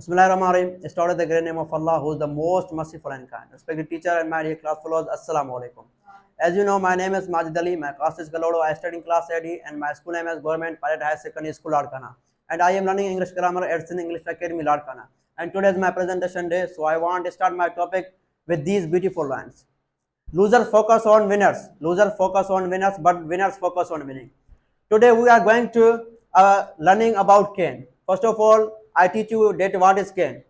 Bismillahirrahmanirrahim. Started the great name of Allah, who is the most merciful and kind. Respected teacher and my dear class followers, Assalamu alaikum. As you know, my name is Majid Ali. My class is Galodo. I study in class 8 and my school name is Government Pilot High Secondary School, Ladkana. And I am learning English grammar at Sin English Academy, Ladkana. And today is my presentation day, so I want to start my topic with these beautiful lines. Losers focus on winners. Losers focus on winners, but winners focus on winning. Today we are going to learning about cane. First of all, I teach you that what is cane.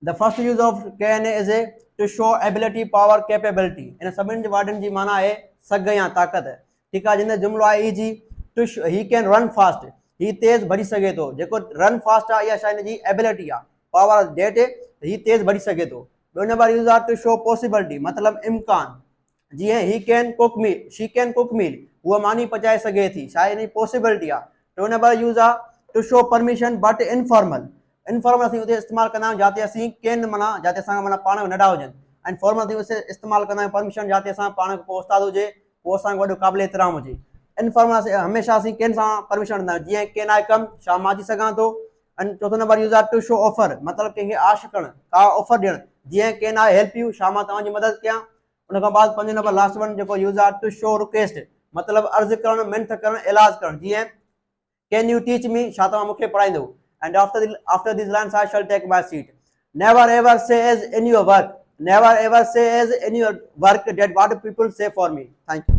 The first use of cane is a to show ability, power, capability. इन सभिनि जे वर्डनि जी माना आहे सघ या ताक़त. ठीकु आहे. जिन जुमिलो आहे जी to he can run fast. ही तेज़ भॼी सघे थो. जेको रन फास्ट आहे इहा छा हिन जी एबिलिटी आहे. पावर डेट ही तेज़ भॼी सघे थो. ॿियो नंबर यूज़ आहे टू शो पॉसिबिलिटी मतिलबु इम्कान. जीअं he can cook meal, she can cook meal, उहा मानी पचाए सघे थी. छा हिन जी पॉसिबिलिटी आहे. टियों नंबर यूज़ आहे to show permission but informal. Informal असीं उते इस्तेमालु कंदा आहियूं जिते असीं कैन माना जिते असां माना पाण नंढा हुजनि. एंड फॉर्मल असीं उते इस्तेमालु कंदा आहियूं परमिशन जिते असां पाण को उस्ताद हुजे, को असांखे वॾो क़ाबिल एतिराम हुजे. इनफॉर्मल हमेशह असीं कैन सां परमिशन ॾींदा आहियूं. जीअं कैन आई कम, छा मां अची सघां थो. एंड चोथों नंबर यूज़ आहे टू शो ऑफर मतिलबु कंहिंखे आश करणु, का ऑफर ॾियणु. जीअं कैन आई हेल्प यू, छा मां तव्हांजी मदद कयां. उन खां बाद पंज नंबर लास्ट वन जेको यूज़ आहे टू शो रिक्वेस्ट मतिलबु अर्ज़ु करणु, मिनत करणु, इलाज करणु. जीअं कैन यू टीच मी, छा तव्हां मूंखे पढ़ाईंदो. And after these lines I shall take my seat. Never ever say as in your work. Never ever say as in your work that what people say for me. Thank you.